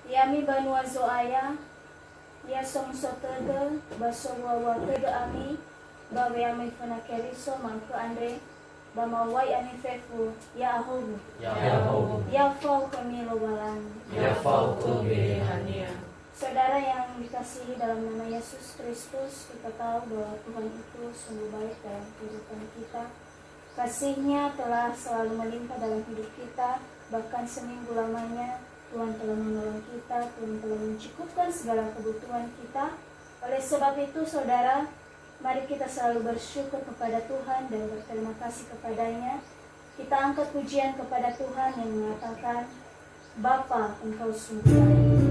Yami banua zoaya, ya song sotede, baso wawa tede ami, bawe ami fana keriso mangku andre, bamawai ami fefu, ya ahobu, ya fau kemilo balan, ya fau kebehania. Saudara yang dikasihi dalam nama Yesus Kristus, kita tahu bahwa Tuhan itu sungguh baik dalam kehidupan kita. Kasih-Nya telah selalu melimpah dalam hidup kita, bahkan seminggu lamanya Tuhan telah menolong kita, Tuhan telah mencukupkan segala kebutuhan kita. Oleh sebab itu, saudara, mari kita selalu bersyukur kepada Tuhan dan berterima kasih kepada-Nya. Kita angkat pujian kepada Tuhan yang mengatakan, Bapa, Engkau sungguh baik.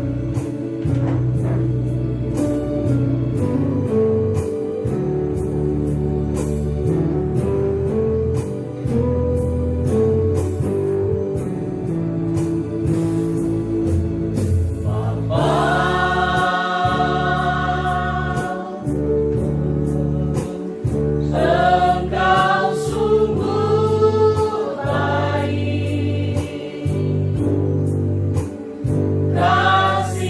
Kasih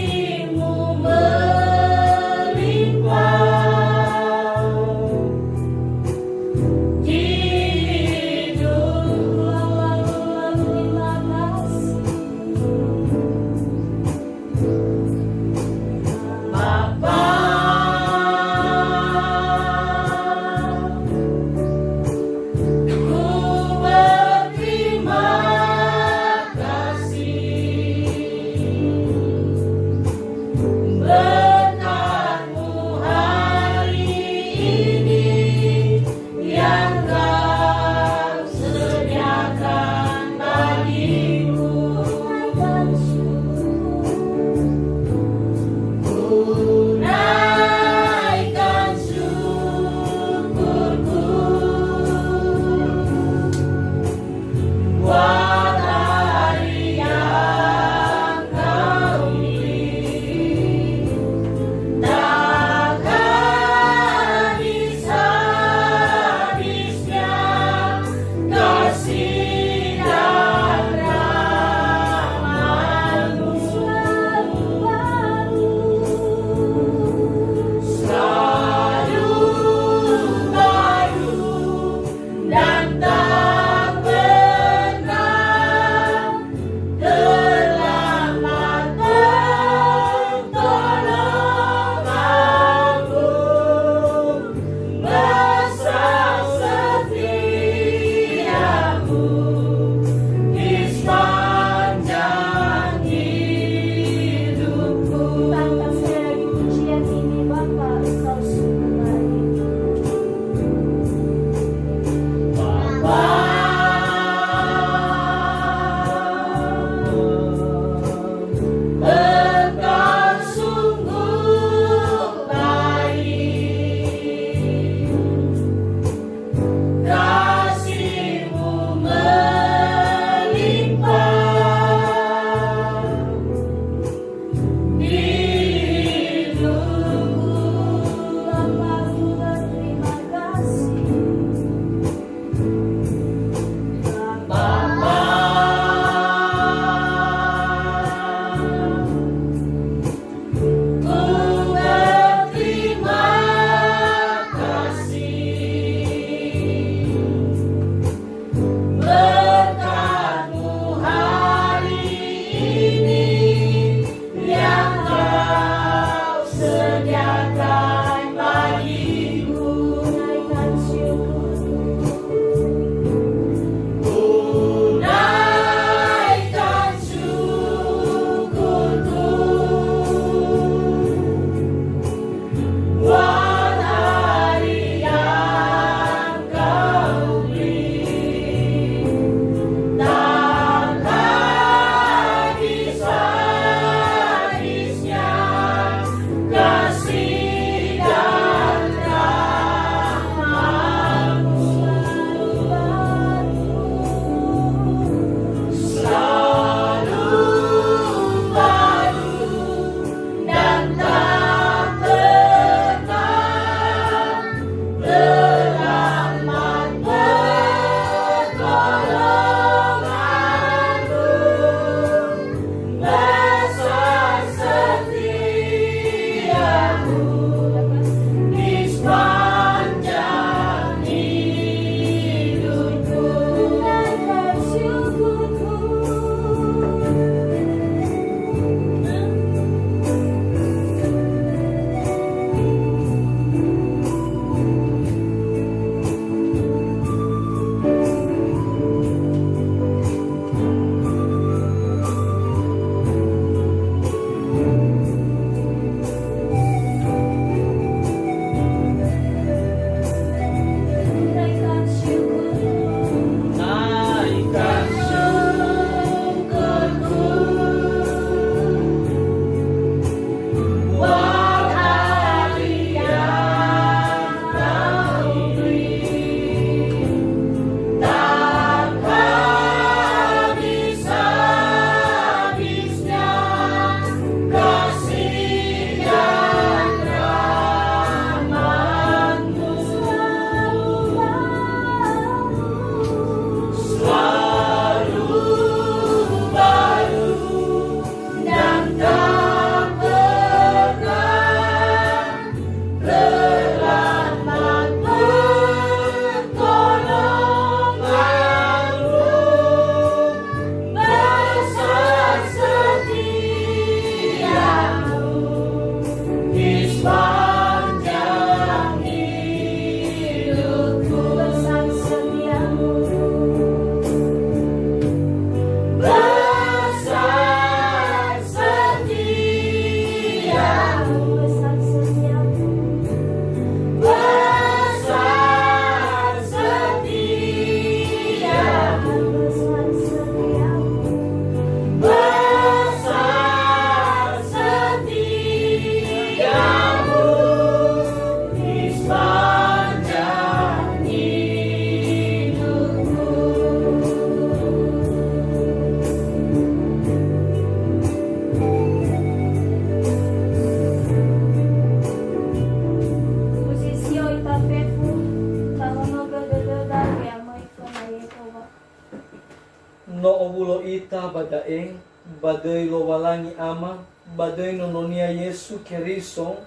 habadaeng, badai lowalangi ama, badai nononia Yesu Keriso,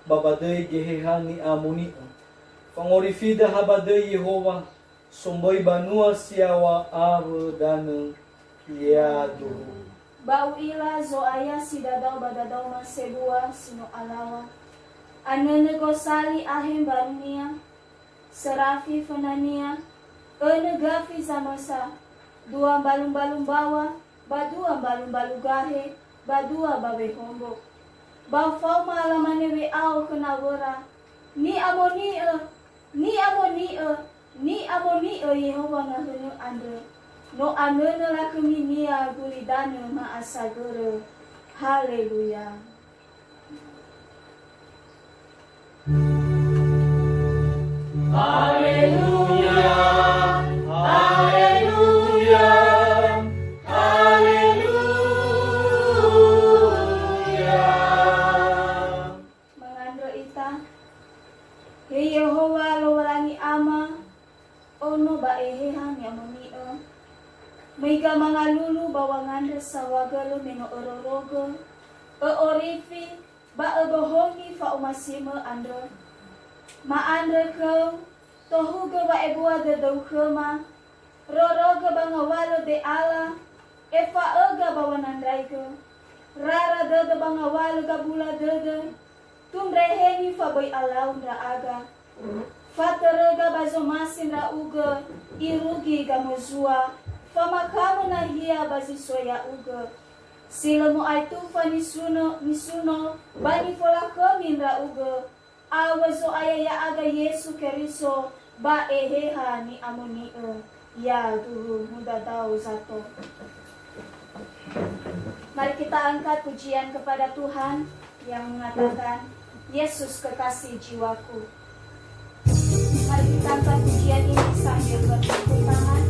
babadai gehehan ni amunio. Pangorifida habadai Yehova, somboi banua siawa ave dane yadu. Bau ila zo aya si dadau badadau masebua sino alawa. Anene gosali ahem barunia, serafi fanania, ene gafi zamasa, dua balung-balung bawa, badua balung-balung gahe, badua babe hombok. Bau fau maalamane we au kenawara, ni amoni Yehova ngahenu andre. No anene lakeminia gulidane maasagere. Haleluya. Haleluya, haleluya, haleluya. Mengandro ita, Hei Yehova lo walangi ama, ono baehehan yamonio. Meiga mangalulu bawanganda sawagalo meno ororogo, orifi ba bohongi fa umasime andro. Ma andre kau, tohuga wa ebua de daukema, roroga bangawalo de ala, eva ega bawanandraiga, rara dede bangawalo gabula dede, tumreheni fa boy alaun ra aga, faterega bazomasin ra uga, irugi gamozua, famakamu na hiya bazisoya uga, sila mo ay tufa misuno, bani fola kemin ra uga, awazo ayaya aga Yesu Keriso ba eheha ni amonio ya dulu muda tahu satu. Mari kita angkat pujian kepada Tuhan yang mengatakan Yesus kekasih jiwaku. Mari kita angkat pujian ini sambil bertepuk tangan.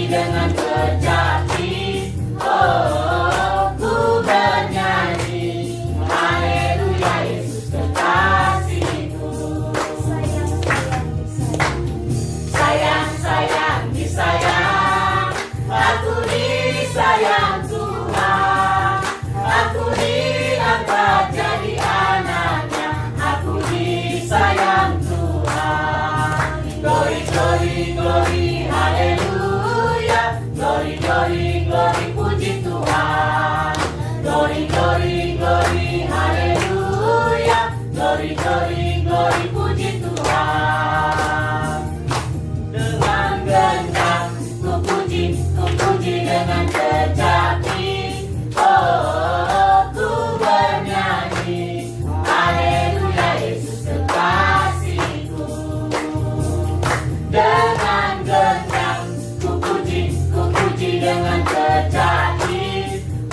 Dengan kejati, oh ku bernyanyi. Glory, glory, glory, puji Tuhan. Dengan genggam ku puji dengan kecapi. Oh, ku bernyanyi, haleluya Yesus kekasihku. Dengan genggam ku puji dengan kecapi.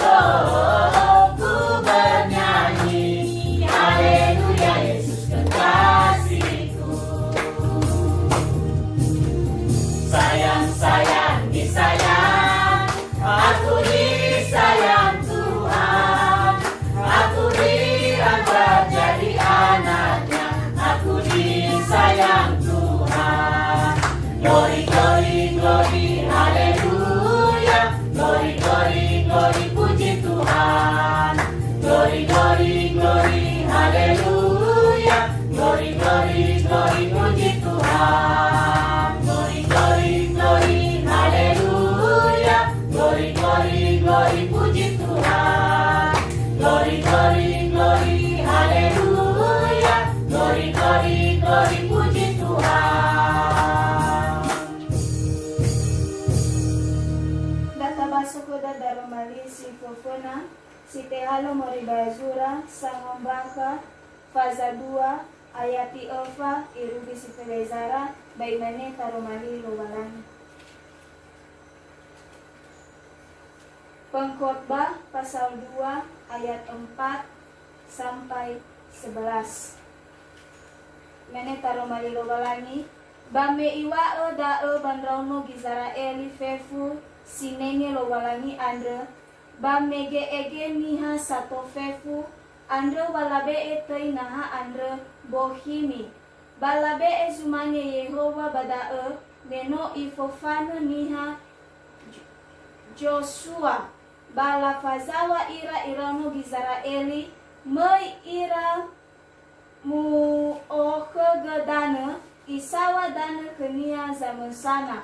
Oh, ku bernyanyi, haleluya Yesus kekasihku. Sayang, sayang, disayang, aku disayang Tuhan. Aku diangkat jadi anaknya, aku disayang Tuhan. Glory, glory, glory, haleluya. Glory, glory, glory, puji Tuhan. Glory, glory, glory, haleluya. Glory, glory, glory, puji Tuhan. Glory, glory, glory, haleluya. Glory, glory, glory, puji Tuhan. Glory, glory, glory, haleluya. Glory, glory, glory, puji Tuhan. Data basok ko dadaro mali si Fofona, si Tehalo Moribazura, Sangombaka, Faza 2, Ayati Alfa, Irubi si Felezara, Baimane Taromali Lobalani. Pengkhotbah pasal 2 ayat 4 sampai 11. Mene Taromali Lobalani, Bame iwa dae bandrauno gizara eli fefu sinenge Lobalani andre, Bame ge ege niha sato fefu andre walabe etei naha andre bohimi. Balabe ezumanye Yehova badae neno ifofana niha Joshua. Bala fazawa ira irano gizaraeli mai ira mu okegedana isawa dana kenia zaman sana.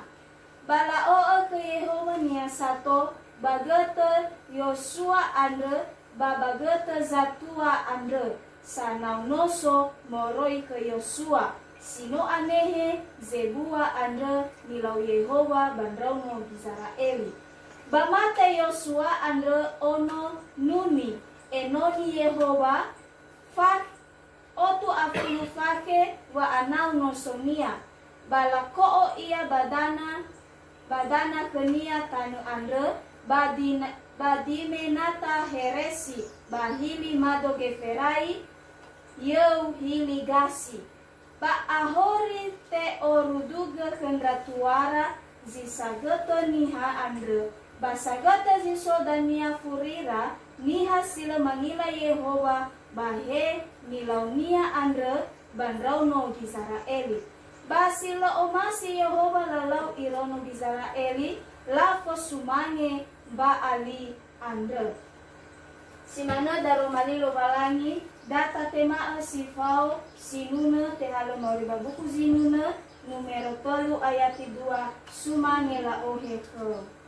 Bala o ke Yehova nia sato bagete Yosua andre babagete zatua andre sanau noso moroi ke Yosua sino anehe zebua andre nilau Yehova bandrauno gizaraeli. Bamate Yosua andre ono nuni enoni Yehova fak otu afinu fake wa anau nosomia balako ia badana kenia tanu andre badimenata heresi bahili mado geferai yeu hili gasi ba ahori te oruduga kendratuara zisageto niha andre basagata zisodania furira niha sila mangila Yehova bahe nilaunia andre bandrauno gizaraeli. Basila omasi Yehova lalau irono gizaraeli lafo sumange ba ali andre. Simana daromali lobalangi data tema sifau sinuna tehalo mauriba buku zinuna numero 3 ayat 2 sumange la oheko.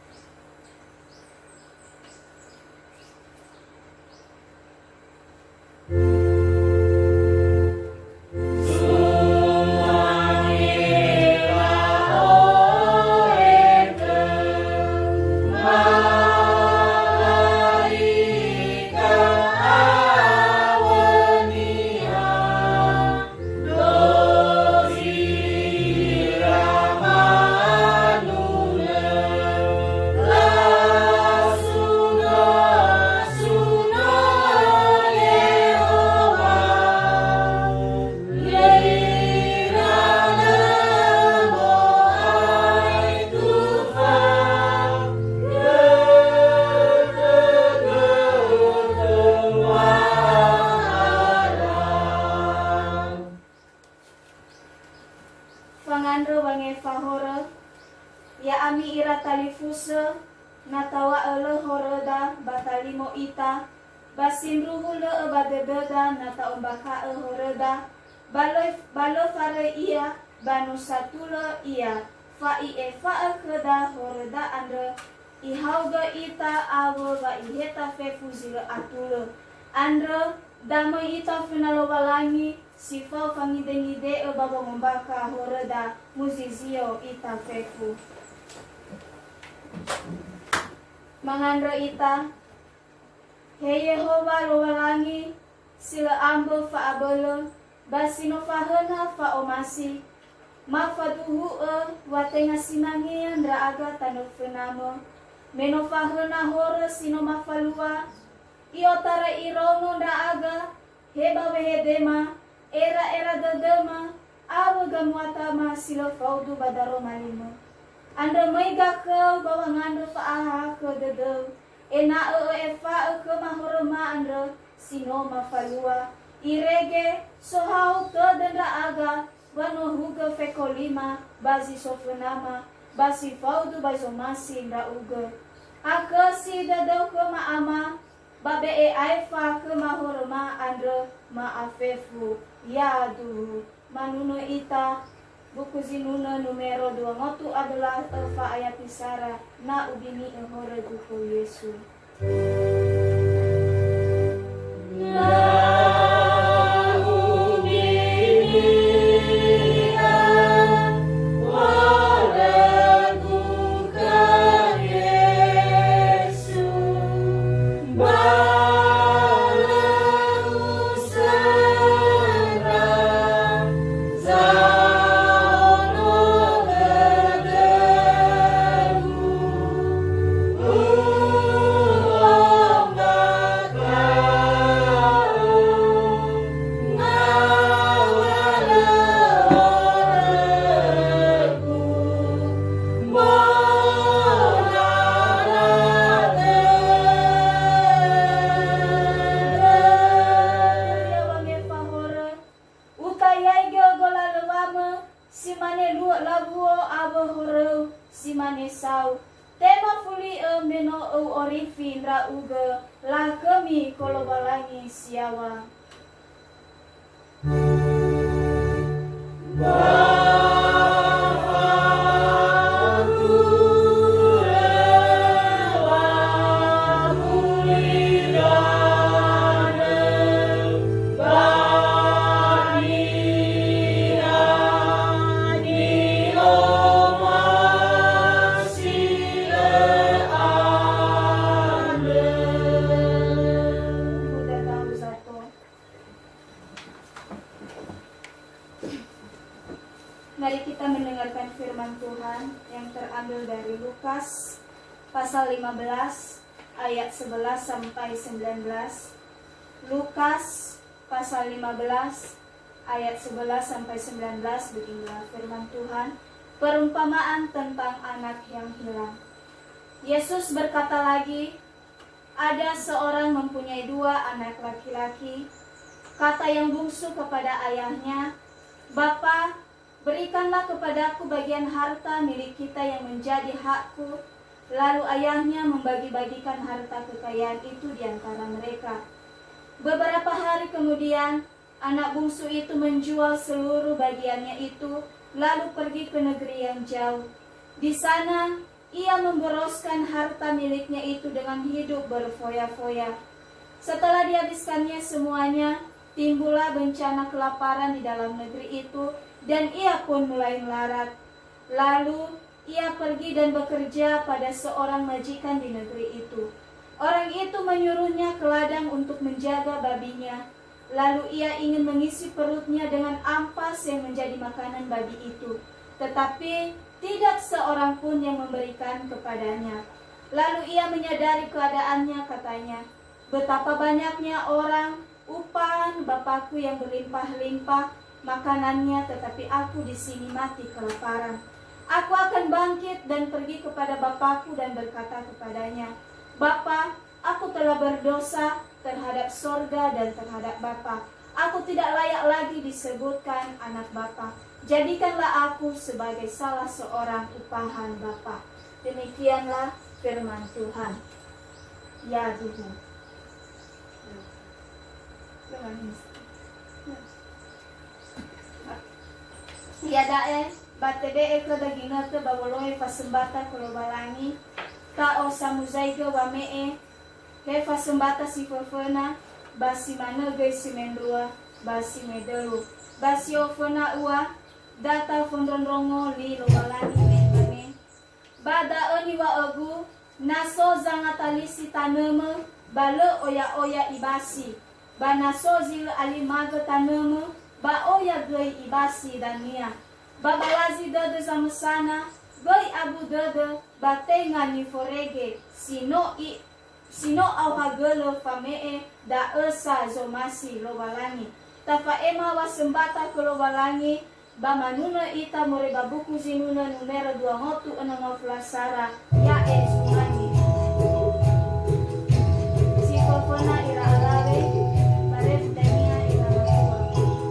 Pangandro bange fahora ya ami ira talifuse natawa ele horeda batalimo ita basinruhu le badebeda nata ombaka horeda balo fare ia banu satula ia fa ie fa keda horeda andre ihauga ita awo ba iheta fefuzile atule andre Damai ita finalowalangi sifau fangide-ngide baba membaka horeda muzizio ita fefu. Mangandro ita, He Yehova lowalangi sila ambo fa abelo basino fahena fa omasi mafaduhu watenga sinangi andra aga tano fenamo meno fahena hore sino mafalua iotara irono ndra aga heba wehedema era dedema awa gamuatama silo faudu badaro malimo anda meiga ke bawa ngando fa aha ke dedeu ena efa ke mahorma andra sino mafalua irege sohau ke dendra aga wano huga fekolima bazi sofenama basi faudu bazomasi ndra uga aka si dedeu ke maama babe aifa ke mahorma andra maafefu yadu manuno ita buku zinuna numero 2 ngotu adalah alfa ayat isara na ubini ehore buku Yesu. Tema fuli meno orifi ndra uga la kami kolobalangi siawa. Mari kita mendengarkan firman Tuhan yang terambil dari Lukas pasal 15 ayat 11 sampai 19. Lukas pasal 15 ayat 11 sampai 19 beginilah firman Tuhan, perumpamaan tentang anak yang hilang. Yesus berkata lagi, ada seorang mempunyai 2 anak laki-laki. Kata yang bungsu kepada ayahnya, "Bapa, berikanlah kepadaku bagian harta milik kita yang menjadi hakku." Lalu ayahnya membagi-bagikan harta kekayaan itu di antara mereka. Beberapa hari kemudian, anak bungsu itu menjual seluruh bagiannya itu, lalu pergi ke negeri yang jauh. Di sana, ia memboroskan harta miliknya itu dengan hidup berfoya-foya. Setelah dihabiskannya semuanya, timbullah bencana kelaparan di dalam negeri itu, dan ia pun mulai melarat. Lalu ia pergi dan bekerja pada seorang majikan di negeri itu. Orang itu menyuruhnya ke ladang untuk menjaga babinya. Lalu ia ingin mengisi perutnya dengan ampas yang menjadi makanan babi itu. Tetapi tidak seorang pun yang memberikan kepadanya. Lalu ia menyadari keadaannya, katanya, "Betapa banyaknya orang, upahan Bapakku yang berlimpah-limpah makanannya, tetapi aku di sini mati kelaparan. Aku akan bangkit dan pergi kepada Bapakku dan berkata kepadanya, Bapa, aku telah berdosa terhadap sorga dan terhadap Bapa. Aku tidak layak lagi disebutkan anak Bapa. Jadikanlah aku sebagai salah seorang upahan Bapa." Demikianlah firman Tuhan. Ya Tuhan. Ya dae batebe ke dagina te baboloe pasembata kolobalangi ta o samuzaiga wamee he pasembata si fefena basi managay si mendrua, basi medelu, basi ofona ua, data fondronrongo li lobalani mengane. Bada oniwa agu, naso zangatalisi taneme, bale oya ibasi, ba naso zil alimaga taneme, ba oya gay ibasi dania, ba balazi dede zamasana, gay abu dede, ba tenga ni forege, sino au hagelo famee da esa zomasi lobalangi. Tafa ema wasembata ke lobalangi, ba manuna ita more babuku zinuna numero 2 sara ya sumani. Si kofona ira alawe, baref dania ira matua.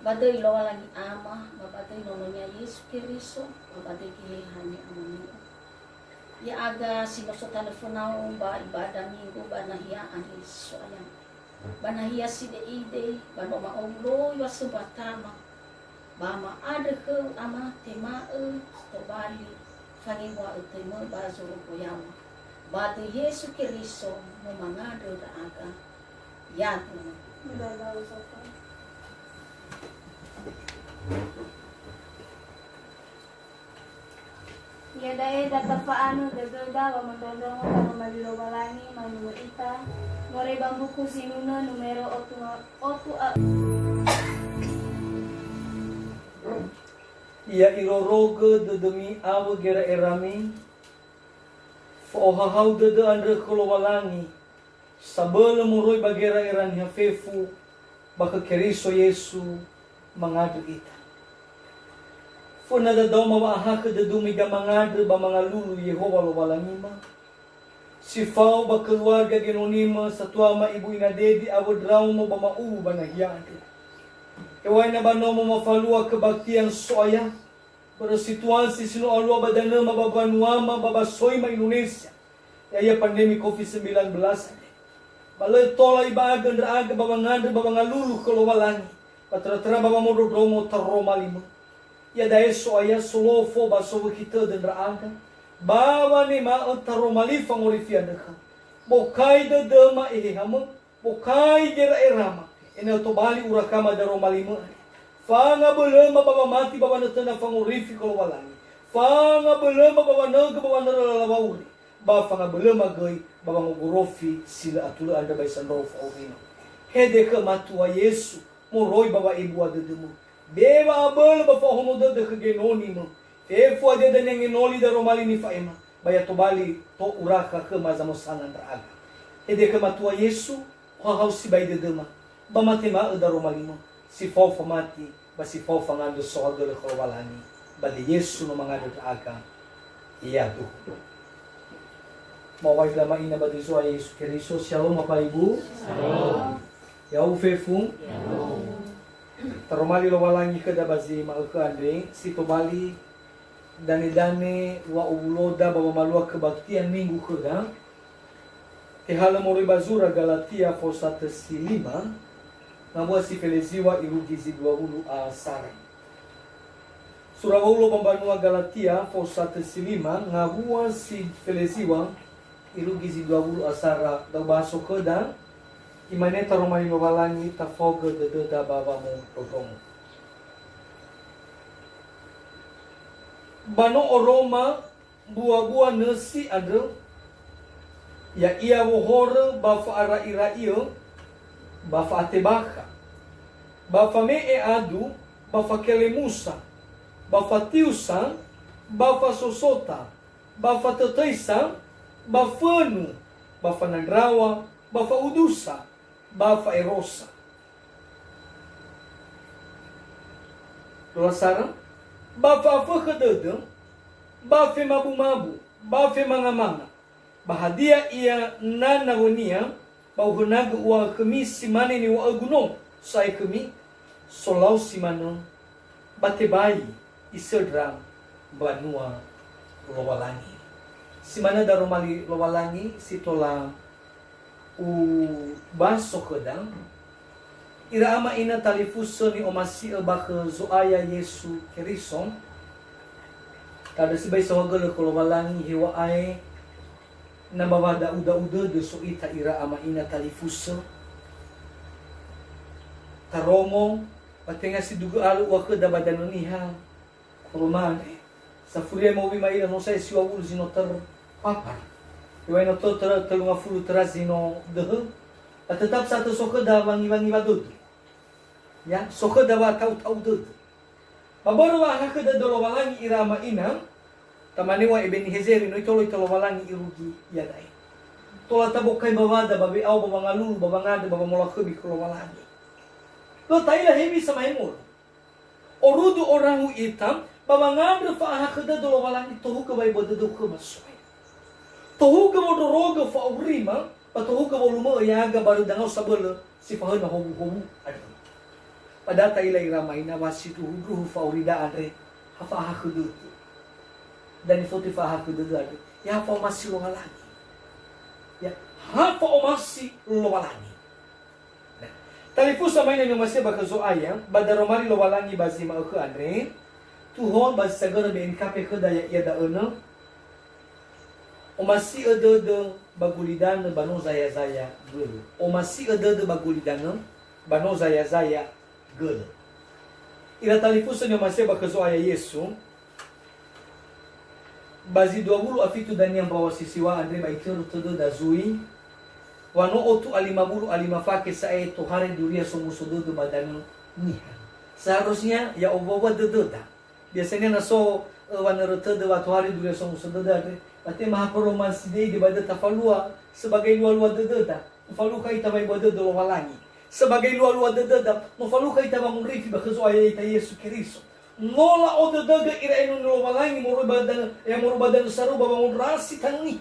Baday lawa lagi ama, babaday nononya Yesus Kiriso, babaday kihani amami. Ya aga sinusutan funao ba ibadah minggu banahiyaan Yesus ayang. Banahia si ide, bano maolo yo sebatama. Bama ada ke ama tema to bali fangiwa tema bazuru koyama. Batu Yesus Kiriso mo mangado da aga. Ya tuh. Medalaw sa pa. Ya dahil datapaano dagada wa mandondong para mabilobalani manuita more bambuku sinuna numero 8 Ia iroroga demi awa gera erami Foohahaw dada andre kolowalangi Sabala moroy bagera eran hafefu baka Keriso Yesu mangadu ita. Funa da daw mawahaka da dumiga mangadu ba mga lulu Yehova lo walangima. Si Fau ba keluarga genonima sa tuama ibu ina dedi awad raw mo ba mau ba nahiyaan. Eway na ba no mo mafalua kebaktian soya. Pada situasi sino alua badana mababanuama babasoy ma Indonesia. Yaya pandemi COVID-19. Balay tolay baga ndraaga babanga lulu kolowalangi. Patra-tra babamodo romo taroma lima. Ya dahil soya solofo basowo kita ndraaga. Bawa ni ma taroma lifa ngorifian deka. Bokai dama ihama. Bokai gera erama. Ina tobali urakama daroma lima. Fanga belema baba mati baba natana fangorifi kolowalangi. Fanga belema baba naga baba naralawauri. Ba fanga belema gay baba ngorofi sila atula anda bay sanrof orino. Hede ke matua Yesu moroi baba ibu adedemu. Beba abel ba fa hono de genoni mo. Efo ade de nengenoli da romali ni faema. Baya tobali to uraka ke mazamo sanan draga. Hede ke matua Yesu ho hausi bay dedema. Ba matema da romali mo. Si fofa mati ba si fofa ngando soga le khowalani. Ba de Yesu no mangado draga. Iya tu. Mawai lama ina ba diso ay Yesu Keriso. Shalom apa ibu? Shalom. Yau fefung. Taromali lo walangi ke dabazi mauke andre si tobali dane wa uloda baba malua kebaktian minggu keda. Tehala moroi bazura Galatia fosate si 5 nabua si feleziwa irugizi 20 asara. Surah ulo pembanua Galatia fosate si 5 ngabua si feleziwa irugizi 20 asara da baso keda. Imane taromali lo walangi ta foga de da baba mo totomo. Bano oroma bua nasi ada ya ia wohore bafa ara ira iyo bafa atebaka bafa me e adu bafa kelemusa bafa tiusa bafa sosota bafa tetaisa bafanu bafa nandrawa bafa udusa bafa erosa. Tulasara bafa fakadada bafe mabu bafe manga bahadia ia nanawonia bauhunaga ua kemi simane ni wa aguno sai kemi solau simano batebai isedra banua lowalangi simana daromali lowalangi sitola u baso kedang ira ama ina talifuso ni omasi baka zoaya Yesu Keriso tada sibay sa wagalo kolowalangi hiwa ay nabawada uda de so ita ira ama ina talifuso taromo patenga si dugo alu waka dabadan niha kurumane sa furia mo bimay no sa siwa ul zinotar papar iway no to talunga fulu trazino dehe at tetap satu soke da wangi wadud ya soke da wa tau dud baboro wa haka da dolo walangi irama ina tamani wa ibn hezeri no itolo walangi irugi ya dai tola tabokai bawada babi au babangalulu babangade babamolakhe bikolo walangi lo taila hebi sama emol orudu orangu itam babangade fa haka da dolo walangi tohu ke bai bodo ke masoi tohu ke bodo roga fa urima patuhu ke volume yaga baru dangau sabele si fahen na hobu ada pada taila iramai na wasi tuhu faurida andre hafa hakudu dan ifoti fa hakudu ada ya hafa masih lo lagi ya hafa masih lo lagi talifu sama ini yang masih bakazo ayam badaromari lo walangi basi ma ke andre tuhon basi sagara ben kape ke daya ia da ena o masih ada bagulidan bano zaya gel. O masih ada bagulidan bano zaya gel. Ira talifusan yang masih bakazo aya Yesu. Bazi 20 afitu dan yang bawa sisiwa andre baikir todo da zui. Wano otu alimabulu alimafake sae to hari duria sumusudu badan niha. Seharusnya ya obawa dededa. Biasanya naso wanarete de watu hari duria sumusudu andre. Ate mahaporoman sidei di bada tafalua sebagai luar dededa. Falu kai tabai bada do walangi. sebagai lua-lua dededap, no faluka ita mamurifi bakazo aya ita Yesu Kristo. Nola o dedega ira enu nilowalangi morubadan saruba bangunrasi tangi.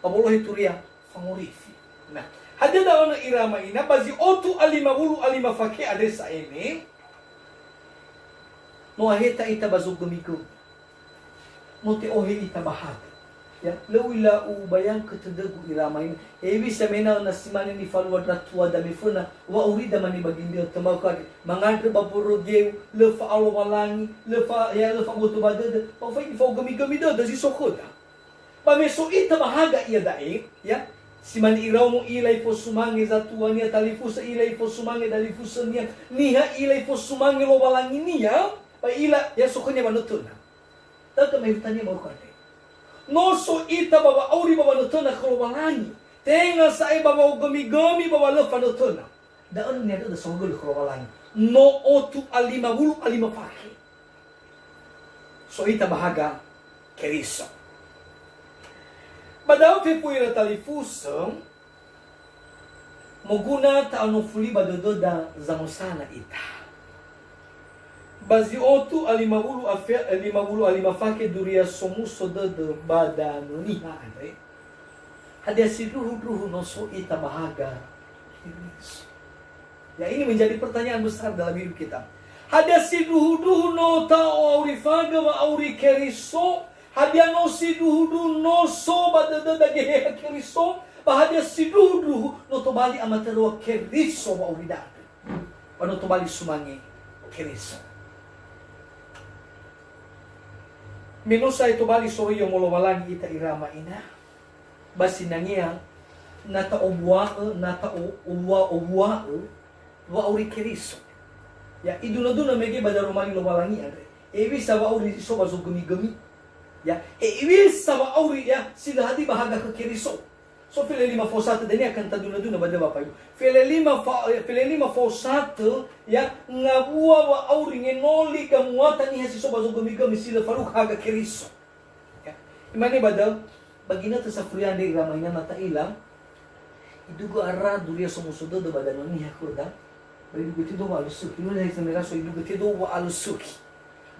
Pabolohi turia famurifi. Nah, hadada ono irama ina bazi otu alima fake adesa ini. No aheta ita bazug gumigo. No te ohe ita bahaga. Ya, lawila ubayang ketedegu irama ini. Ebi semena na simani ni falwa dratua da mifuna wa urida mani bagindi temau kage. Mangadre baburo geu lefa alwalangi lefa butu badede. Pa fai fa gami da si sokoda. Pa meso ita bahaga ia dae, ya. Simani iraw mo ilay po sumangi zatua niya talifu sa ilay po sumangi dalifu sa niya. Niha ilay po sumangi lo walangi niya. Pa ila ya sokonya manutuna. Taka may tanya mo kage. Noso ita baba auri baba nutuna kolowalangi. Tenga sa ay baba gami baba lefa nutuna. Daan niya da sogol kolowalangi. No otu alima pake. So ita bahaga keriso. Badaw fipuira talifusam moguna ta anofuli badododa zamusana ita. Bazi otu alima fake duria somuso de badano niha andre. Hadia si ruhu no so ita bahaga keriso. Ya, ini menjadi pertanyaan besar dalam hidup kita. Hadia si ruhu no ta auri faga wa auri keriso. Hadia no si ruhu no so badada gehe keriso. Bahadia si ruhu no to bali amatero keriso wa auri dada. Wa no to bali sumangi keriso. Minusa ito bali so iyo molowalangi ita irama ina. Basi nangiya nata obwa wa auri keriso. Ya, iduna mege badarumali lo walangi andre. Ewi sawa auri so bazo gumi. Ya, ewi sawa auri ya sila hadi bahaga ke keriso. So file lima fosata deni akan taduna bada bapak ibu. File lima fosata ya ngabua wa auri ngenoli kamuata ni hasi so bazo gumi sila faruk haga keriso. Ya, imani bada bagina ta safrian de ramainya mata ilang. Idugo arra duria somusudo do badano ni hakoda. Bagi begitu doa alusuki, mana yang semerah so ibu begitu doa alusuki.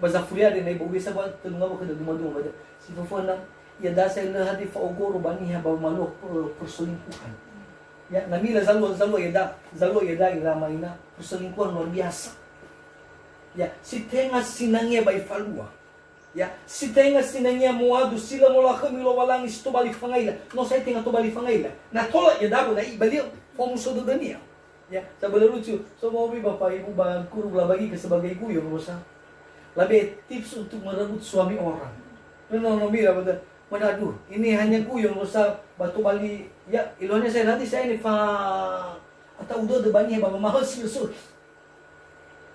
Baza furia de naibu bisa buat tengah bukan duma pada. Si fofona ya dasar le hadi fa ogoro bani ha ba malu perselingkuhan. Ya namila zalu ya da irama ina perselingkuhan luar biasa. Ya si tenga sinangnya bai falua. Ya si tenga sinangnya moadu sila mola khamilo walangi sto bali fangaila. No sai tenga to bali fangaila. Na tola ya dago na ibali fomuso do dania. Ya, sabar lucu. So mau bapak ibu bangku bagi ke sebagai ibu ya bosa. Lebih tips untuk merebut suami orang. Nono mira betul. Aduh, ini hanya kuyung bosa batu bali. Ya, ilonya nanti saya ini atau udah banyak bapa mahal sih so.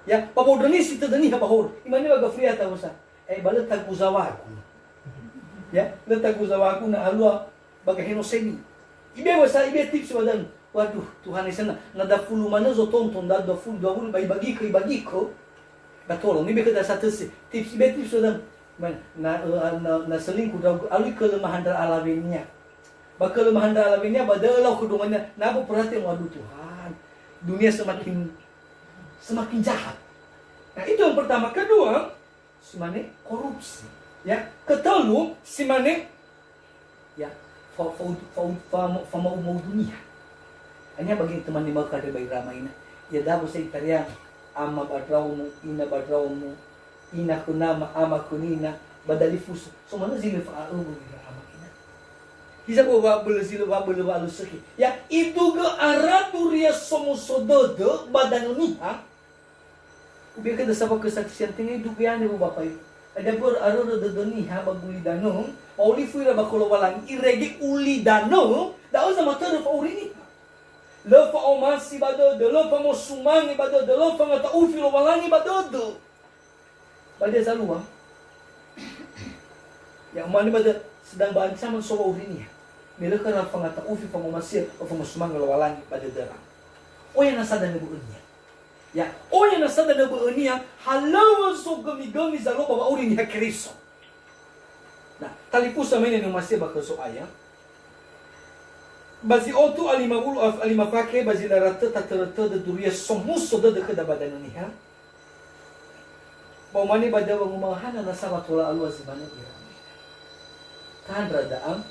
Ya, papa udah nih situ dani apa hor. Imani baga free atau bosa. Balet taguzawaku. Ya, letak guzawaku na alua baga henoseni. Ibe bosa ibe tips badan. Waduh, Tuhan di sana. Nada fulu mana zo tonton da fulu dua fulu bagi ko. Batolong ni beka satu tips sudah na selingkuh da alui kelemahan dar alaminya. Ba kelemahan dar alaminya badalau kudumannya nabu perhatian waduh Tuhan. Dunia semakin jahat. Nah, itu yang pertama. Kedua, simane korupsi. Ya, ketelu simane ya mau dunia. Hanya bagi teman di Mekah dari Rama ina. Ya dapat saya tanya ama badraumu, ina kunama ama kunina badalifus. So mana zile fa'alu di Rama ina. Bisa ko babul zile babul alusaki. Ya itu ke araturia somosododo badanuniha. Ubi kada sa pagkasaksiyan tingay dugyane mo bapak ibu. Ada ber aroro dodoniha bagulidano. Pauli fuira bakolowalang irege ulidano. Daos na matero pa urini. Lefa omasi badodo, lefa mo sumangi badodo, lefa ngata ufilo walangi badodo. Pada salua. Yang mana pada sedang berancaman soba urinya. Bila kena ngata ufi pamomasi atau sumangi walangi badodo. O yang nasa dan ibunya. Ya, o yang nasa dan ibunya halawa so gami zalo baba urinya Kristo. Nah, talipusa mene no masih bakal so ayam. Bazi otu alima bulu alima pake bazi larata tatarata de duria somuso de kada badan ni ha. Pamani bada bangumahana na sama tola alu azimana irami. Tandra daam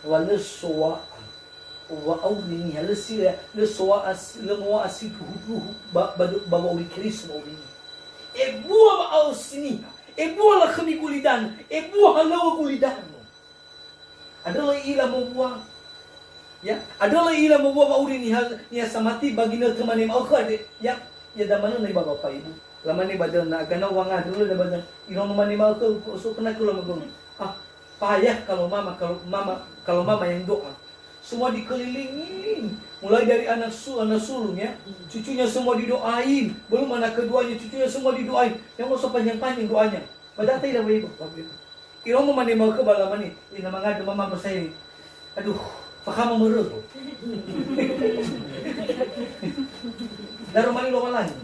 wala soa wa auri ni halasi le soa as le moa asi tuhu ba uri Kristo uri. E bua ba au sini. E bua la khami kulidan. E bua halawa kulidan. Adalah ila membuang. Ya, adalah ila membuat mauri ni samati baginda temani mau ke ya da mana ni bapa ibu lama ni badan nak gana wanga dulu da badan irong mani mau ke so kena kula magong payah kalau mama yang doa semua dikelilingin mulai dari anak sulung ya cucunya semua didoain belum anak keduanya cucunya semua didoain yang mau panjang-panjang doanya padahal tidak ibu irong mani mau ke balama ni ina mangada mama saya aduh Fakama meruto. Daru mali lo malani.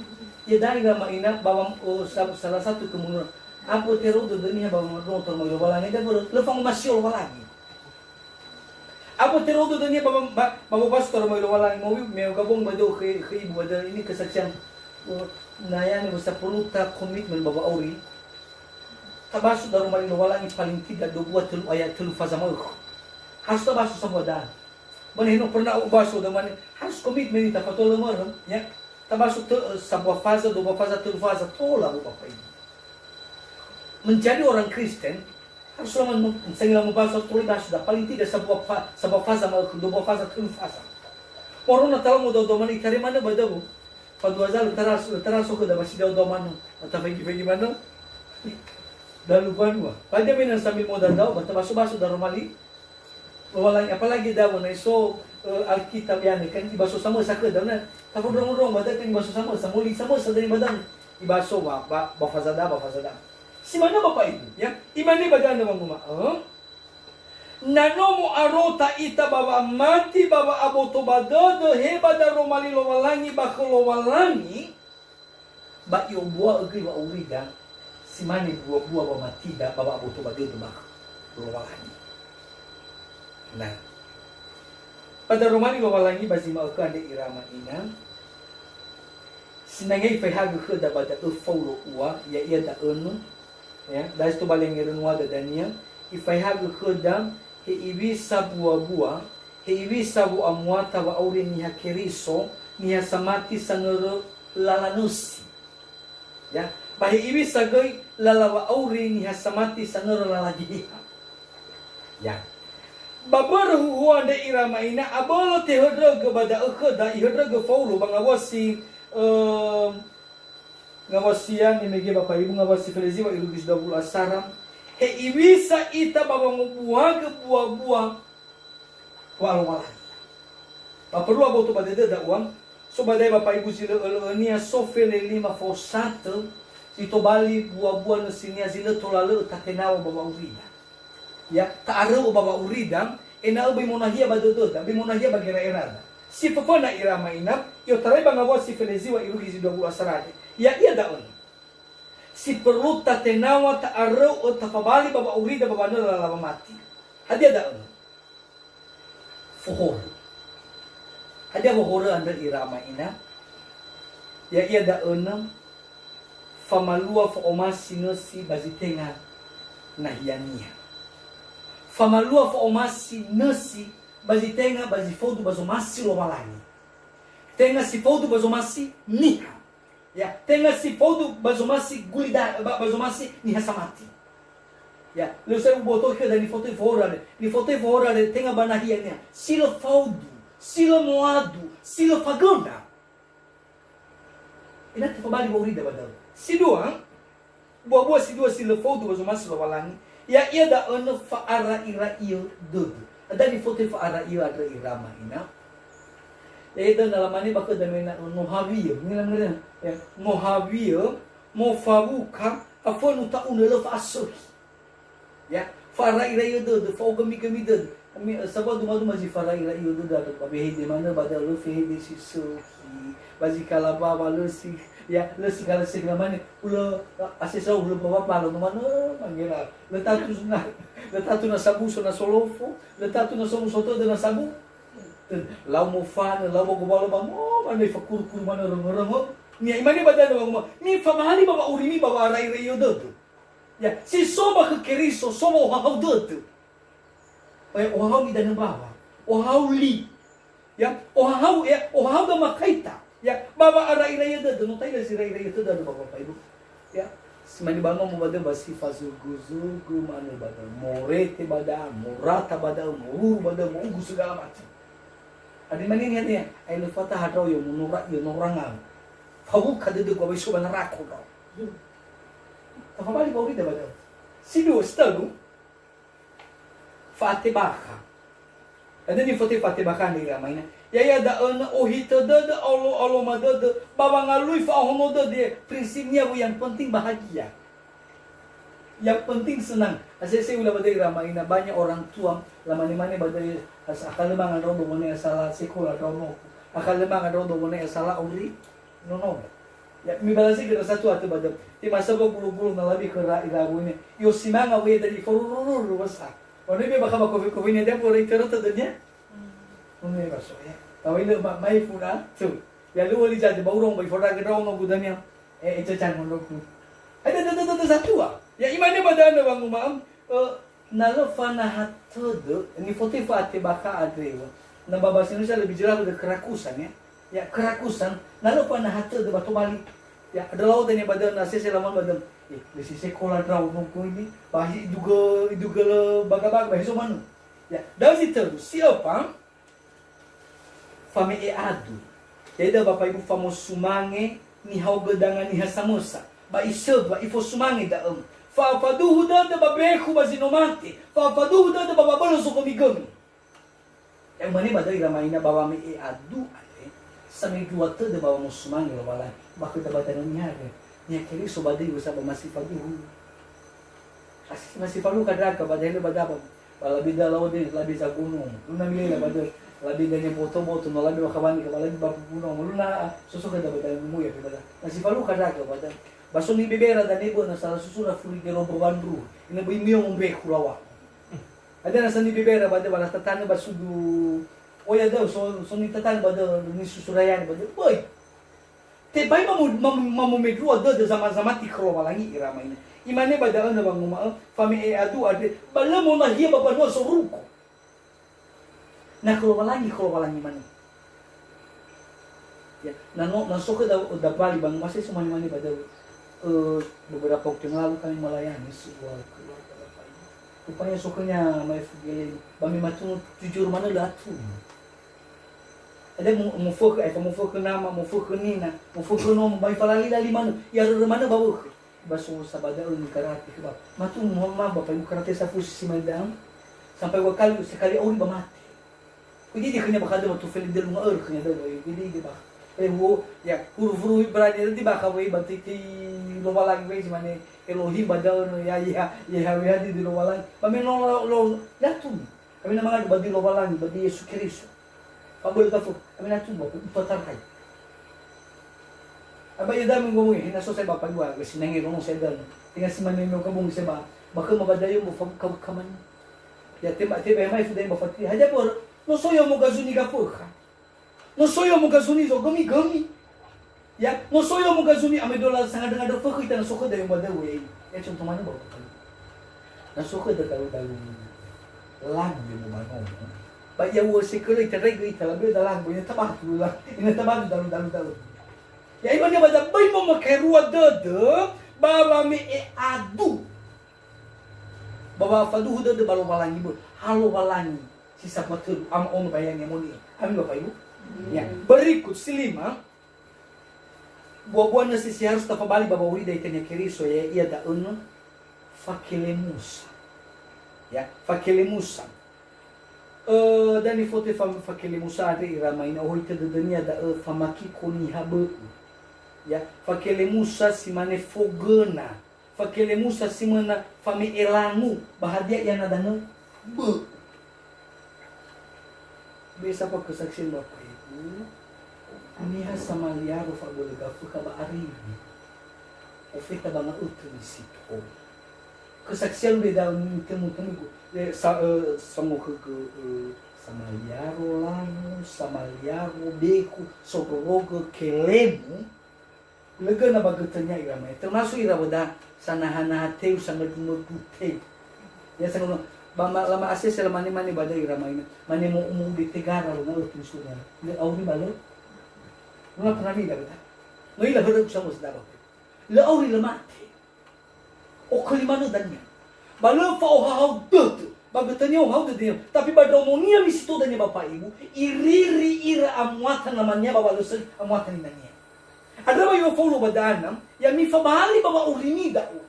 Ya dari gama ina bawang salah satu kemunduran. Apo terodo dunia bawang rotor mali lo malani dan baru lefang masih lo malani. Apo terodo dunia bawang pastor mali lo malani mau gabung bado ke ibu ada ini kesaksian nayani besar perlu tak komitmen bawa auri. Tabasuk daru mali lo malani paling tidak 2 ayat 3 faza mau. Harus terbasu semua dah. Mana hino pernah ubasu dengan harus komitmen kita patol lemar ya. Terbasu sebuah fase, 2 fase, 3 fase tolak Bapak Ibu. Menjadi orang Kristen harus lama sehingga membahas tolak sudah paling tidak sebuah fase, 2 fase, 3 fase. Orang nak tahu mudah doman ikari mana badabu. Pada wazal terasu ke dah masih dah doman atau bagaimana? Dah lupa gua. Pada mana sambil modal dah, terbasu dah romali. Walang apalagi daw na iso Alkitab yan kan ibaso sama sa kada na tapodrong badan kan ibaso sama sa muli sama sa dari badan ibaso ba fazada si mana Bapak Ibu ya imani badan na manguma nano mo arota ita baba mati baba aboto badado he badaro mali lo walangi ba lo walangi ba yo bua agri wa urida si mani bua mati da baba aboto badado ba lo walangi. Nah, pada romani lo walangi basi mau ke ande irama ina sinangai fahagu ke da bada faulo uwa ya ia da unu ya da sto baleng irunwa da dania ifahagu ke da he ibi sabua he ibi sabu amwata wa aure ni hakeriso ni samati sangero lalanusi ya bahe ibi sagai lalawa aure ni samati sangero lalagi ya babar huwa da irama ina abolo te hodro ke bada da ihodro ke faulo bangawasi ngawasian ni mege Bapak Ibu ngawasi felezi wa ilugis dabul asaram he ibisa ita baba buah ke buah wala perlu aboto bada da uang so badai Bapak Ibu sila nia sofele 5 fosate ito bali buah na sinia sila tolale takenawa baba urina ya taaro baba uridam ena ubay monahia badododa bi monahia bagira erada si popona irama inap yo taray bangawa si felezi wa irugi zidabu asarade ya ia daon si perlu tatenawa taaro o tafabali baba urida baba nala lava mati hadia daon fohor hadia fohor anda irama ina ya ia daon famalua fo omasino si bazitenga nahiania famalua fa omasi nasi bazi tenga bazi fodu bazomasi lo walani tenga si fodu bazomasi niha ya tenga si fodu bazomasi gulida bazomasi niha samati ya lo sai boto ke da ni foto fora de tenga banahia nia silo fodu silo moadu silo fagona ina te fabali borida badal si dua buah si dua silo fodu bazomasi lo walani ya ia da ono faara ira iyo dudu ada di foto faara iyo ada irama ina eda nalamani baka da mena no havio ngila ya no havio mo fabuka afonu ta unelo fa asohi ya faara ira iyo dudu fa gami dudu sabado madu maji faara ira iyo dudu ada babe de mana badalo fe de siso bazi kalaba balo si Ya, le segala mana, ulo asesa ulo bawa palo no mana mangira. Le tatu na sabu so na solofo, le tatu na sabu soto na sabu. Lau mo fan, lau mo gobalo bang, mana fakur mana rong. Ni imani badana bang, ni famahali baba urimi baba rai yododo. Ya, si soba ke keriso, soba ohau dodo. Ohau ida na bawa, ohau li. Ya, ohau da makaita. Ya, baba arai-rai da não tem esse rai-rai da baba pai. Ya, semani bango mo bada basi fazugu mano bada, morete bada, morata bada, muru bada, mungu segala macam. Adi mani ni ya, ai le fata hatau yo norangan. Fawu kada de ko bisu bana rako do. Apa bali bauri da bada. Sido stagu. Fate baka. Ada ni fate baka ni ramai na. Ya da ohita da olo madada baba ngalui fa hono da prinsipnya yang penting bahagia. Yang penting senang. Saya ulah badai ramai na banyak orang tua lama ni mana badai akal lemang ada orang mana salah sekolah atau no. Akal lemang ada orang mana salah uri no. Ya mi balasi kira satu atau badai. Ti masa bulu na labi kera irabu ini. Yo simanga we dari forururu basa. Ono be baka kopi ni dia pore terata dunia. Ono be baso ya. Tahu ini mai puna tu. Ya lu wali jadi baurong bai foda gedong no gudanya. Itu can mondoku. Ada satu ah. Ya imane badana bang umam. Nalo fana hatodo. Ini foto fate baka adrewa. Na bahasa Indonesia lebih jelas udah kerakusan ya. Ya kerakusan. Nalo fana hatodo batu balik. Ya ada laut ini badana nasi selaman badam. Di sisi sekolah draw nunggu ini. Bahi juga baga-baga bahi somanu. Ya dari situ siapa? Fame e adu. Jadi bapak ibu famos sumange ni hau gedangan ni hasamosa. Ba iseba ifo sumange da Fa faduhu da babeku bazinomate. Fa faduhu da bababalo so komigami. Yang mana badai ramaina bawa me e adu ale. Sami dua te de bawa musumange wala. Bakit da badai ni hare. Ni kiri so badai usaba masih faduhu. Masih falu kadra ka badai le badaba. Bala bida laudi labi sa gunung. Luna mile badai. Labi ganyan boto no labi wakabani ka labi bapu puno luna susu kada bata mu ya kada nasi palu kada ka bata baso ni bebera da nebo na sala susu na furi ke rombo bandru ina bo imio mo be kulawa ada na sani bebera bata bala tatana basudu oya da so ni tatana bata ni susurayan bata boy te bai mamu medru ada zama ti kro balangi irama ina imane bada na bang ma fami e adu ade bala mo na hiya baba no so ruko. Nah kalau lagi mana? Ya, nasok udah balik bang masih semuanya mana pada beberapa waktu yang lalu kami melayani sebuah keluarga bapak ibu. Rupanya sokanya mai fugele, bami matu jujur mana latu. Ada mau fokus nama, mau fokus nina, mau fokus nom, bami falali dari mana? Ya dari mana bawa? Baso sabada ulun karate kebab. Matu mama bapak ibu karate safu si mandang sampai sekali orang bamati. Jadi dia kena bakal ada waktu film dia mengaur kena ada, jadi dia bah. Ya huruf berani nanti bakal bantu ti lomba lagi mana Elohim badal ya di lomba lagi. Kami lo jatuh. Kami nama ada badi lomba lagi badi Yesus Kristus. Kabul tafu kami jatuh bapak itu terkait. Apa ya dah ngomong ini naso saya bapak gua kasi nangi ngomong saya dah. Tinggal si mana mo kabung saya ba. Baka mabadayo mo kaman. Ya tema mai fudai mafati. Haja por no soy yo mugazuni gafuha. No soy yo mugazuni zo gami. Ya, no soy yo mugazuni amedola sangat dengan ada fakir dan suka dari badawe. Ya contoh mana bawa kali. Na suka da tahu lag di mana. Ba ya wo sekali terregi talabe da lag punya tabah tu lah. Ini tabah dalu. Ya iban dia bada bai mo makerua dada baba me e adu. Baba faduhu dada balo balangi bu. Halo balangi. Sisa betul am on bayangnya moni. Amin Bapak Ibu. Ya, berikut silima. Buah-buahnya sisi harus tafabali baba urida itanya kiriso ya ia da fakelemusa. Ya, fakelemusa. Dan di foto fakelemusa ada irama ina hoita da dunia da famaki koni habu. Ya, fakelemusa si mane fogena. Fakelemusa si mana fami elangu bahagia yang ada be. Bisa apa kesaksian Bapak Ibu? Niha sama liaro fa boleh gafu ka ba aribi. O feta ba nga utu ni sito. Kesaksian de dalam temu-temu sama ke sama liaro lanu, sama liaro beku, sokorogo kelemu. Lega na bagetanya irama. Termasuk irabada sanahana hateu sangat merdute. Ya sangat lama asyik selama mani badai irama ini. Mani mau umum di tegara lo ngalut insunya. Ini auri balo. Nggak pernah lihat betul. Nggak ilah berada sama sedara. Le auri le mati. O kalimano danya. Balo fa o hau dut. Bagetanya o hau dut dia. Tapi pada umumnya misi to danya bapak ibu. Iri ira amuatan namanya bawa lusa amuatan danya. Ada ba yung follow ba danam? Ya mi fabali ba urini da o.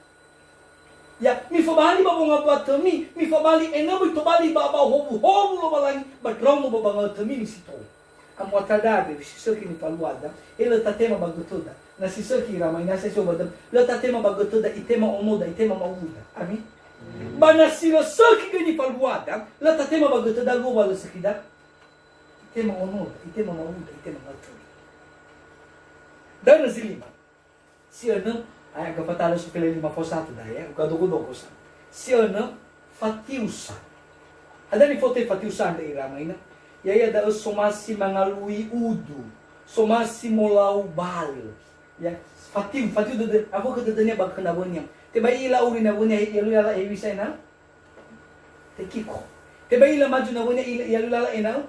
Ya mi fabali ba nga batami, mi fabali enamo to bali ba hobu lo balang ba dromo ba nga tami si to. Amo atadade si soki ni faluada, ela tatema bagutoda. Na si soki ramai na se sobada, la tatema bagutoda itema omoda itema mauda. Amin. Ba na si soki ni faluada, la tatema bagutoda go ba lo sakida. Itema omoda, itema mauda, itema mauda. Dan nasi lima. Si ano, ay kapatalo sa pila lima fosato dahil, kadugo-dugo sa. Si ano, fatiusa. Ada ni foto fatiusa anda iramay na. Yaya da somasi mga lui udu, somasi molau bal. Ya, fatiu do ako kada niya bag kanabon niya. Tiba ila uri na bunya yalu yala ewisay na. Tekiko. Tiba ila maju na bunya yalu yala ena.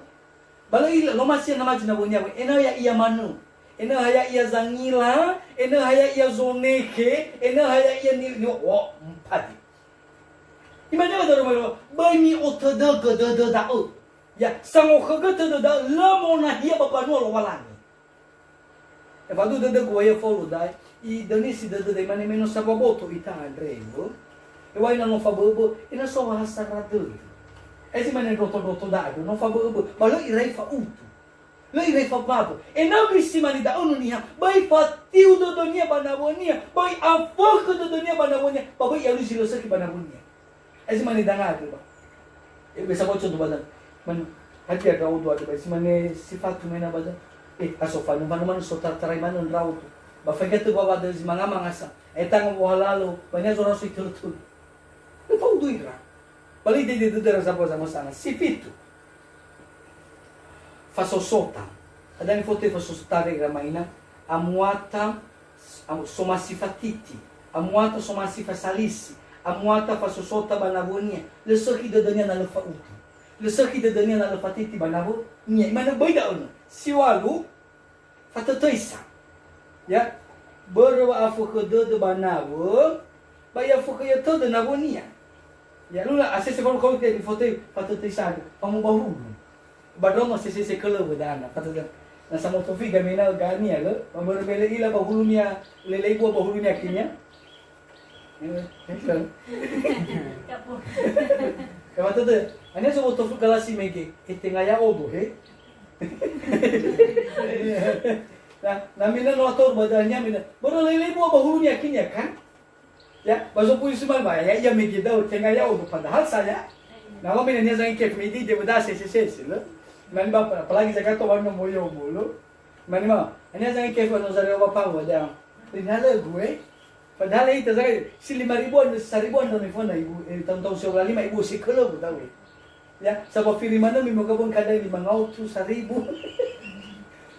Bala ila nomasi na maju na bunya, ena ya iya manu. Ena haya ia zangila, ena haya ia zoneke, ena haya ia ni wo empati. Imanya ada rumah bani otada gada da o. Ya, sango khaga tada da lamona hia bapa no lo walani. E vado da goia follow dai, e dani si da mane meno sababoto ita andrego. E vai não fabobo, e na só raça radul. Esse mane roto da, não fabobo, mas irei fa utu. Lo irei fa papo. E não bisima ni da onu niha, bai fatiu do donia banabonia, bai afoko do donia banabonia, babai yalu silosa ki banabonia. Esse mane da ngado ba. E bisa bocho do badan. Man hati ada udu ada bai simane sifat mena badan. Asofa no mano so tarai mano rauto. Ba fageto ba badan simanga mangasa. Etang mo halalo, banya zora so itultul. Lo fa udu ira. Bali de dera sa posa mosana. Sifito. Fasosota. Ada ni foto fasosota de gramaina. Amuata somasifatiti. Amuata somasifasalisi. Amuata fasosota banabonia. Lesoki de donia na lefa utu. Lesoki de donia na lefa titi banabo. Nia mana boida ono. Siwalu fatatoisa. Ya. Berwa afuka de banabo. Baya fuka ya todo na bonia. Ya lula asese kalau kau di foto fatatoisa. Pamu bahu. Badroma se kelo bedana patut na sa motofi gamina gani alo mamor bele ila bahulunya lelei gua bahulunya kinya Kapo. Kata tu ane so motofi galasi mege etengaya odo he na mina no ator badanya mina boro lelei gua bahulunya kinya kan ya baso puisi mal ba ya mege da etengaya odo padahal saya nama mina nya zangi kef medi de beda se lo Mani ba apalagi saya kata warna moyo mulu. Mani ma, ini saya kefo no sari apa apa dia. Pinhala gue. Padahal itu saya si 5,000 1,000 ni phone ibu tahun-tahun sebelah 5 ibu si kalau tahu. Ya, sebab film mana mi magabon kada 500 1,000.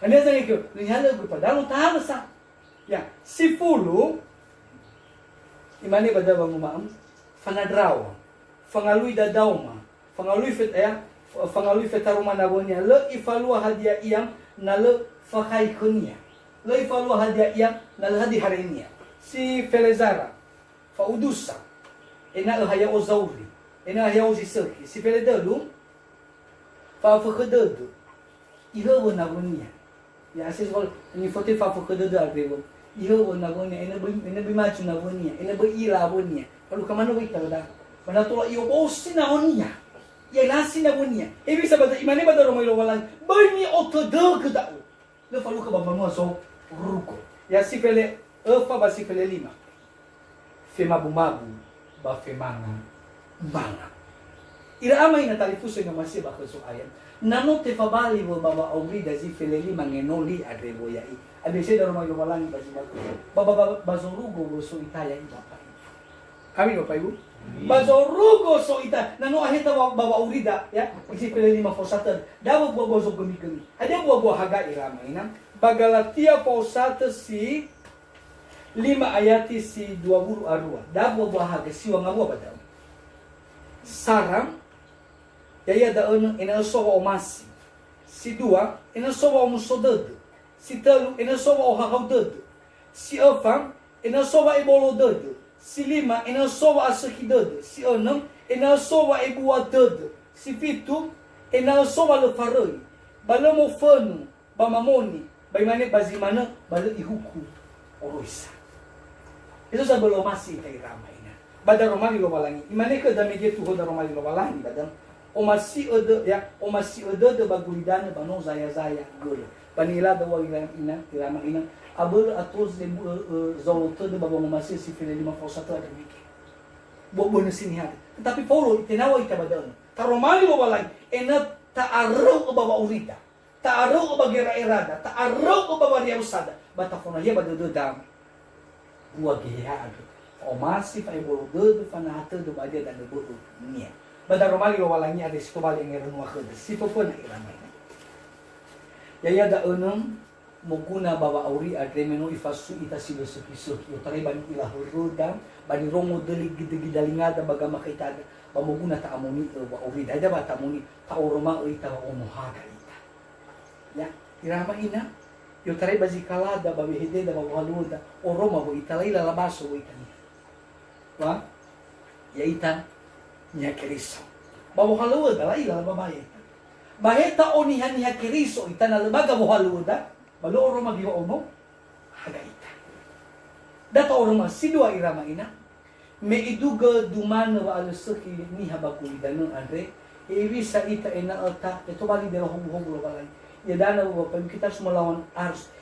Ini saya kefo, pinhala gue padahal tahu sa. Ya, si fulu imani bada bang umam fanadraw. Fangalui dadauma. Fangalui fit ya. Fangalui fetaruma nabonia le ifalua hadia iam na le fakai kunia le ifalua hadia iam na le hadi harenia si felezara fa udusa ena le haya ozauri ena haya ozisaki si feledalu fa fakadadu iho nabonia ya asis wal ni fote fa fakadadu agrego iho nabonia ena bimaju nabonia ena be ila bonia kalau kamano kita dah mana tu iyo bosi nabonia ya nasi na bunya. Ibi sabat imane ba daro mailo walang bani otodo kedau. Le falu ka bamba so ruko. Ya si fele fa ba si fele 5. Fema bumabu ba femanga manga. Ira amay na talifuso nga masih bakal so ayan. Nano te fabali wo baba auri da zi feleli mangenoli adrebo yai. Abese da rumah yomalangi basi bako. Baba bazorugo wo so itaya i bapa. Kami Bapak Ibu. Bazorugo so ita. Nano ahita baba auri da ya. Isi feleli mafosatan. Dawo bazo gemi-gemi. Ada buah-buah haga ira amay na. Bagalatia pausata si 5 ayati si 20 arua. Dawo buah haga siwa ngawa badam. Saram yaya da ina soba o masi. Si 2 ina soba o musodad. Si 3 ina soba o hahawdad. Si 4 ina soba e bolodad. Si 5 ina soba a sakidad. Si 6 ina soba e buadad. Si 7 ina soba le farai. Balamo fano, bamamoni, baimane bazimana, balo ihuku oroisa. Itu sa balo masi tay ramay na. Bada romali lo walangi. Imane ka dami gitu ho da romali lo walangi badam. O masih ada de bagulidana banon zaya gol. Panila da wala ina irama ina abul atos de zolota de babong masih si file 5 fausata ada miki. Bobo na sinihat. Tetapi Paulo itenawa ita badan. Taromali lo walangi ena taarau o baba urita. Taarau o bagira irada, taarau o baba ria usada. Batafona ye badado dam. Buah geha ado. O masih fa ibolo de fanahata do badia dan de bodo nia. Bada romali lo walangi ada si kobali yang ngerenwa kede. Si popo na iramay na. Yaya da enam muguna bawa auri adremeno ifasu ita silo sepiso. Yo tare bani ilah rodam bani romo deli gidalingada baga makaitada. Bamuguna ta amoni wa auri dada ba ta amoni ta oroma ita wa omohaga ita. Ya, irama ina. Yo tare bazi kalada babi hede da bawa haluda oroma bo ita laila labaso bo ita. Wa ya ita nya keriso. Bawa haluda la ila babaye. Baheta oni nya keriso ita na lebaga bawa haluda. Baloro magiwa ono haga ita. Data oroma sidua irama ina. Me iduga dumana wa alusaki ni habakuli danu andre. Ewi sa ita ena ota ito bali dela hogu-hogu lo balai. Ya dana wa kita semua lawan arus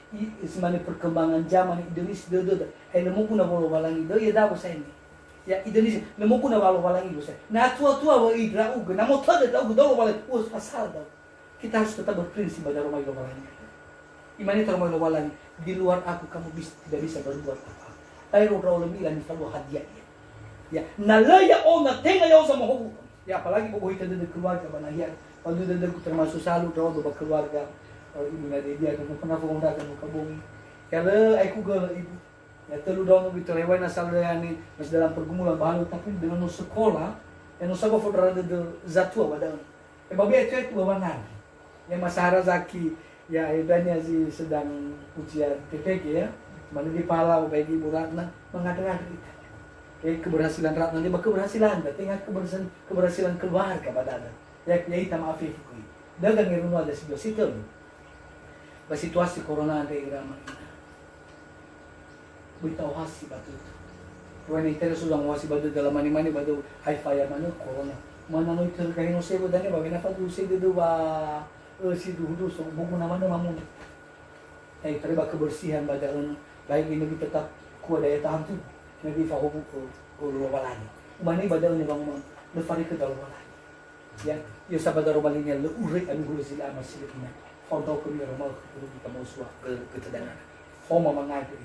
ismane perkembangan zaman Indonesia dodo. Nemu kuna bolo balangi do ya dawo sa ini. Ya Indonesia nemu kuna bolo balangi do sa. Na tua-tua wa idra uga na mo tada da uga do balangi. Pasal daw. Kita harus tetap berprinsip pada rumah lo balangi. Imani ta rumah lo balangi. Di luar aku kamu tidak bisa berbuat apa. Pero raw lemila ni kalau hadiah. Ya, nalaya o na tenga yaw sa mohugo. Ya, apalagi kung buhay dari keluarga banahian. Pag dadal ko termasuk salu raw do keluarga. Ibu na dia kung pernah ko mura kan kabungi. Kaya ay ko gal ibu. Ya telu daw no bitoleway na salayani mas dalam pergumulan bahalo tapi dengan no sekolah yang no sabo fodra de zatua badang. Babi itu bawanan. Yang Masahara Zaki ya ibanya si sedang ujian PPG ya. Mana di Palau bagi Ibu Ratna mengadakan kita. Keberhasilan Ratna dia keberhasilan, tinggal keberhasilan keluarga pada ada. Ya kita maafin kui. Dagang yang ada sebelah situ. Situasi corona ada irama ini. Beritahu hasi batu. Tuan itu sudah mengawasi batu dalam mani batu high fire mana corona. Mana no itu kain usai badane bagaimana fadu usai itu ba si dulu so buku nama mamun. Terima kebersihan badan baik ini tetap kuat daya tahan tu. Nabi fahubu ko walani. Umani badan ni bang lefari ke dalam walani. Ya, yo sabada romalinya le urik an gulu sila masilina. Foto ko ni romal ko kita mau suah ke ketedangan. Homa mangagri.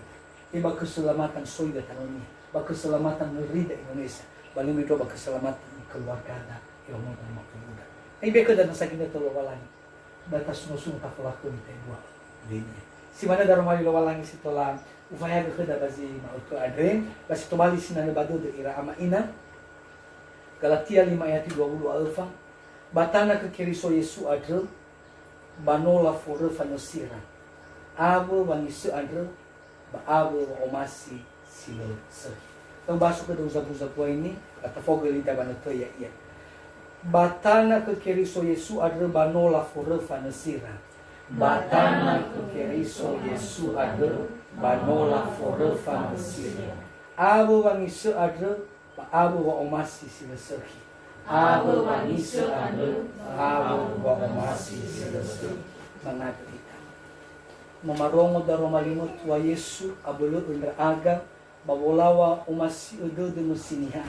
Iba keselamatan soida tanoni. Ba keselamatan rida Indonesia. Bali mito ba keselamatan keluarga da yo mo ta makuda. Ay beka da sa kinito walani. Batas nusung ta pelaku ni dua. Ini. Si mana da romali walani situlah upaya kepada bazi mautu adren basi tobali sinana badu de ira ama ina Galatia 5 ayat 20 alfa batana ke keriso Yesu adre banola fore fanosira abo wangisu adre ba abo omasi silo se tong baso ke doza-doza ini kata fogel ida banato ya iya batana ke keriso Yesu adre banola fore fanosira batana ke keriso Yesu adre banola forefan sila. Abo wangi se adre, abo wa omasi sila serhi. Abo wangi se adre, abo wa omasi sila serhi. Mga kita. Mamarongo da romalimot wa Yesu abolo aga bawolawa omasi odo de musiniha.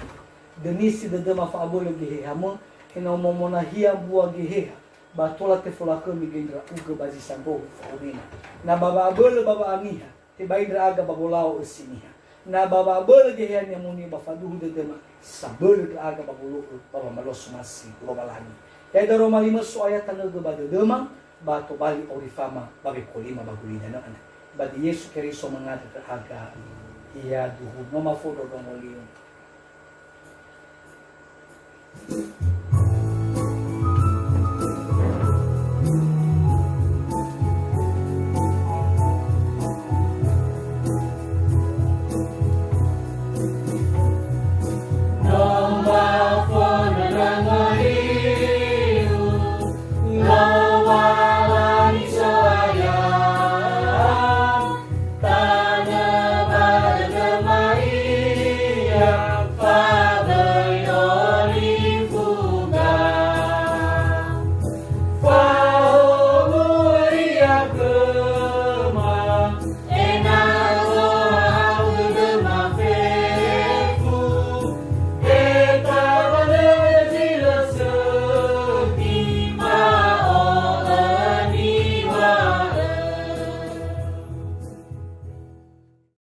Denisi de ma fa abolo gehe hamo Kinamomonahia buah geheha. Batola te fola kami gendra uga bazi sambo faunena. Na baba abel baba aniha. Te baidra aga babolao esiniha. Na baba abel geheha ni amuni bafaduhu de dema. Sabel de aga babolo baba malos masi robalani. Kaya Roma 5 so ayat tanaga bada demang. Bato bali orifama babe kolima bagulina na ana. Badi Yesu Kristo mangada aga. Iya duhu no mafodo dong olion.